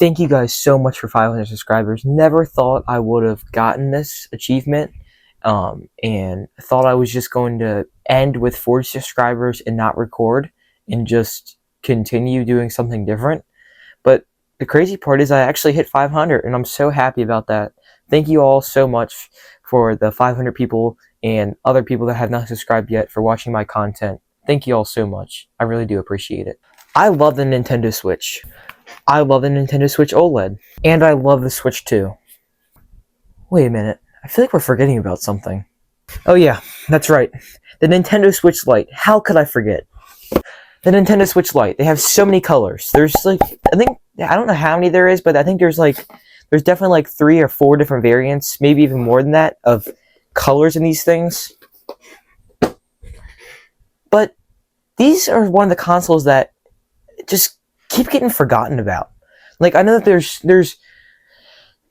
Thank you guys so much for 500 subscribers. Never thought I would have gotten this achievement, and thought I was just going to end with 40 subscribers and not record and just continue doing something different. But the crazy part is I actually hit 500, and I'm so happy about that. Thank you all so much for the 500 people and other people that have not subscribed yet for watching my content. Thank you all so much. I really do appreciate it. I love the Nintendo Switch. I love the Nintendo Switch OLED. And I love the Switch 2. Wait a minute. I feel like we're forgetting about something. Oh yeah, that's right. The Nintendo Switch Lite. How could I forget? The Nintendo Switch Lite. They have so many colors. There's I don't know how many there is, but I think there's definitely like 3 or 4 different variants, maybe even more than that, of colors in these things. But these are one of the consoles that just keep getting forgotten about. Like, I know that there's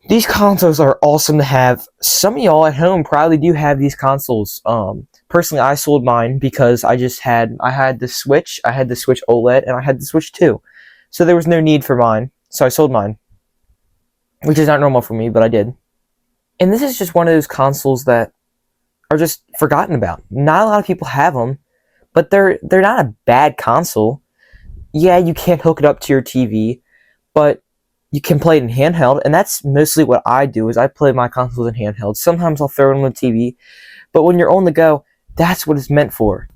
these consoles are awesome to have. Some of y'all at home probably do have these consoles. Personally, I sold mine because I had the Switch, I had the Switch OLED, and I had the Switch 2. So there was no need for mine. So I sold mine, which is not normal for me, but I did. And this is just one of those consoles that are just forgotten about. Not a lot of people have them, but they're not a bad console. Yeah, you can't hook it up to your TV, but you can play it in handheld, and that's mostly what I do, is I play my consoles in handheld. Sometimes I'll throw it on the TV, but when you're on the go, that's what it's meant for.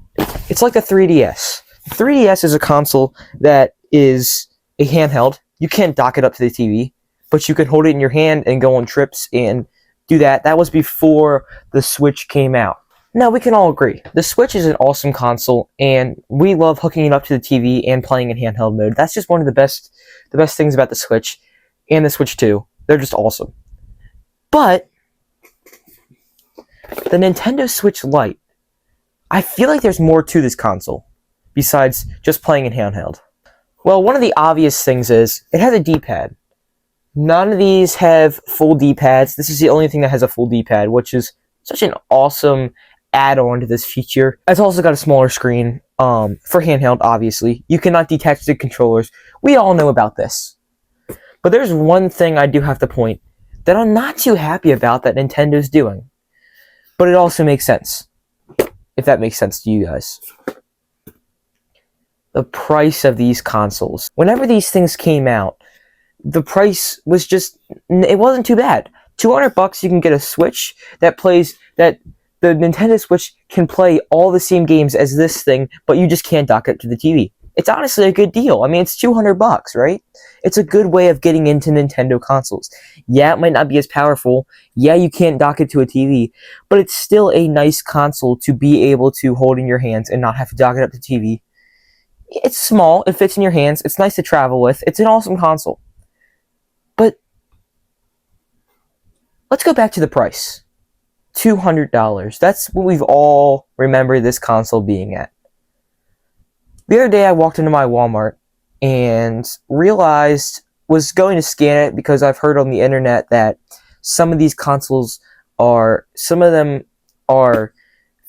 It's like the 3DS. The 3DS is a console that is a handheld. You can't dock it up to the TV, but you can hold it in your hand and go on trips and do that. That was before the Switch came out. Now, we can all agree, the Switch is an awesome console, and we love hooking it up to the TV and playing in handheld mode. That's just one of the best things about the Switch and the Switch 2. They're just awesome. But the Nintendo Switch Lite, I feel like there's more to this console besides just playing in handheld. Well, one of the obvious things is it has a D-pad. None of these have full D-pads. This is the only thing that has a full D-pad, which is such an awesome add-on to this feature. It's also got a smaller screen for handheld, obviously. You cannot detach the controllers. We all know about this. But there's one thing I do have to point that I'm not too happy about that Nintendo's doing. But it also makes sense, if that makes sense to you guys. The price of these consoles. Whenever these things came out, the price was just, it wasn't too bad. $200 you can get a Switch that the Nintendo Switch can play all the same games as this thing, but you just can't dock it to the TV. It's honestly a good deal. I mean, it's $200, right? It's a good way of getting into Nintendo consoles. Yeah, it might not be as powerful. Yeah, you can't dock it to a TV, but it's still a nice console to be able to hold in your hands and not have to dock it up to TV. It's small. It fits in your hands. It's nice to travel with. It's an awesome console. But let's go back to the price. $200. That's what we've all remembered this console being at. The other day I walked into my Walmart and was going to scan it because I've heard on the internet that some of these consoles some of them are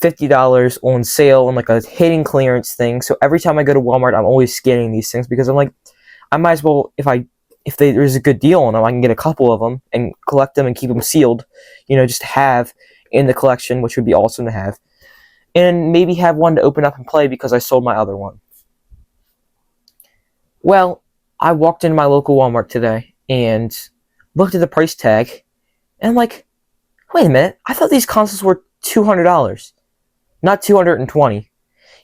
$50 on sale on like a hidden clearance thing. So every time I go to Walmart, I'm always scanning these things because I'm like, I might as well, if there's a good deal on them, I can get a couple of them and collect them and keep them sealed, just to have in the collection, which would be awesome to have, and maybe have one to open up and play because I sold my other one. Well, I walked into my local Walmart today and looked at the price tag, and I'm like, wait a minute, I thought these consoles were $200, not $220.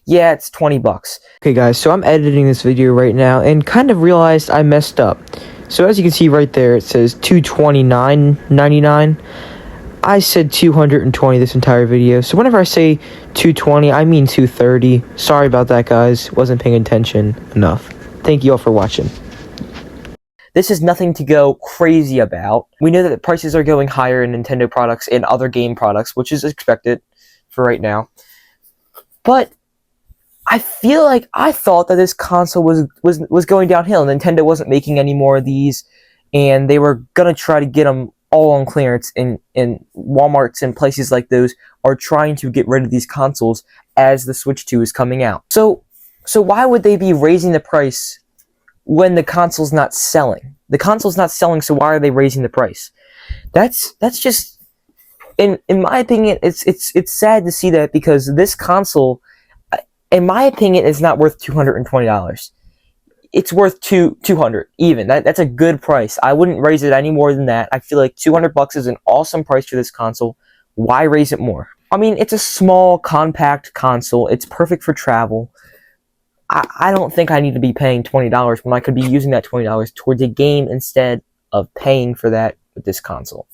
Yeah, it's $20. Okay guys, so I'm editing this video right now and kind of realized I messed up. So as you can see right there, it says $229.99. I said 220 this entire video. So whenever I say 220, I mean 230. Sorry about that, guys. Wasn't paying attention enough. Thank you all for watching. This is nothing to go crazy about. We know that the prices are going higher in Nintendo products and other game products, which is expected for right now. But I feel like I thought that this console was going downhill. Nintendo wasn't making any more of these, and they were gonna try to get them all on clearance, in Walmarts and places like those are trying to get rid of these consoles as the Switch 2 is coming out. So why would they be raising the price when the console's not selling? The console's not selling, so why are they raising the price? That's just, in my opinion, it's sad to see that, because this console, in my opinion, is not worth $220. It's worth $200 even. That's a good price. I wouldn't raise it any more than that. I feel like $200 is an awesome price for this console. Why raise it more? I mean, it's a small, compact console. It's perfect for travel. I don't think I need to be paying $20 when I could be using that $20 towards a game instead of paying for that with this console.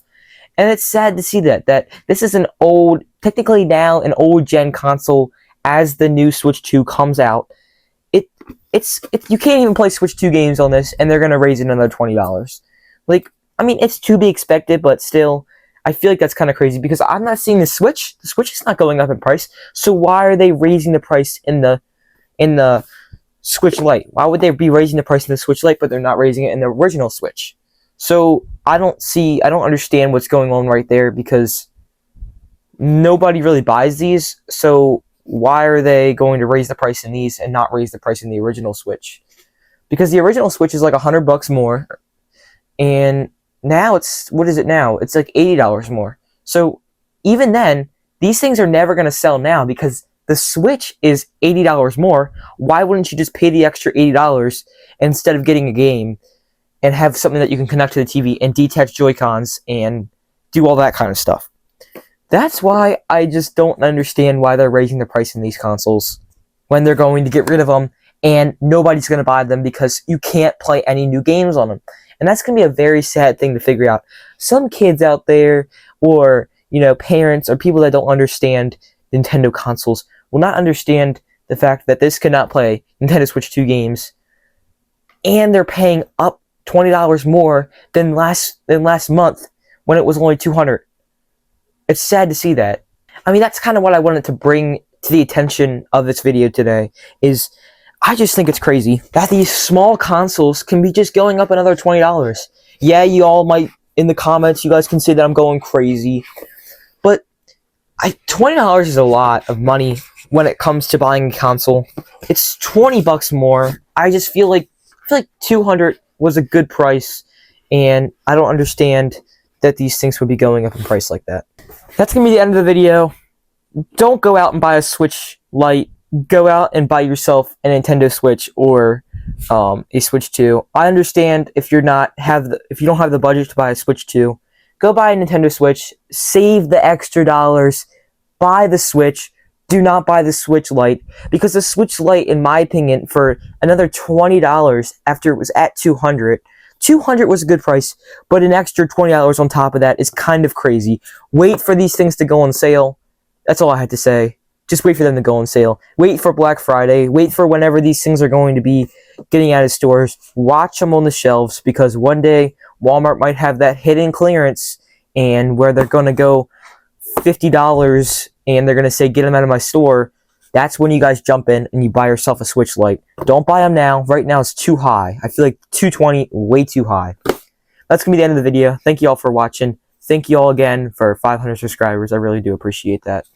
And it's sad to see that this is an old, technically now an old gen console. As the new Switch 2 comes out, you can't even play Switch 2 games on this, and they're gonna raise it another $20. Like, I mean, it's to be expected, but still, I feel like that's kind of crazy, because I'm not seeing the Switch. The Switch is not going up in price, so why are they raising the price in the Switch Lite? Why would they be raising the price in the Switch Lite, but they're not raising it in the original Switch? So I don't understand what's going on right there, because nobody really buys these. So why are they going to raise the price in these and not raise the price in the original Switch? Because the original Switch is like $100 more, and now what is it now? It's like $80 more. So even then, these things are never going to sell now, because the Switch is $80 more. Why wouldn't you just pay the extra $80 instead of getting a game and have something that you can connect to the TV and detach Joy-Cons and do all that kind of stuff? That's why I just don't understand why they're raising the price in these consoles when they're going to get rid of them and nobody's going to buy them because you can't play any new games on them. And that's going to be a very sad thing to figure out. Some kids out there, or, parents or people that don't understand Nintendo consoles, will not understand the fact that this cannot play Nintendo Switch 2 games, and they're paying up $20 more than last month when it was only $200. It's sad to see that. I mean, that's kind of what I wanted to bring to the attention of this video today, is I just think it's crazy that these small consoles can be just going up another $20. Yeah, you all might, in the comments, you guys can say that I'm going crazy, but $20 is a lot of money when it comes to buying a console. It's $20 more. I just feel like $200 was a good price, and I don't understand that these things would be going up in price like that. That's going to be the end of the video. Don't go out and buy a Switch Lite. Go out and buy yourself a Nintendo Switch or a Switch 2. I understand if you don't have the budget to buy a Switch 2, go buy a Nintendo Switch. Save the extra dollars. Buy the Switch. Do not buy the Switch Lite, because the Switch Lite, in my opinion, for another $20 after it was at $200 was a good price, but an extra $20 on top of that is kind of crazy. Wait for these things to go on sale. That's all I had to say. Just wait for them to go on sale. Wait for Black Friday. Wait for whenever these things are going to be getting out of stores. Watch them on the shelves, because one day Walmart might have that hidden clearance, and where they're going to go $50 and they're going to say, get them out of my store. That's when you guys jump in and you buy yourself a Switch Lite. Don't buy them now. Right now it's too high. I feel like $220, way too high. That's going to be the end of the video. Thank you all for watching. Thank you all again for 500 subscribers. I really do appreciate that.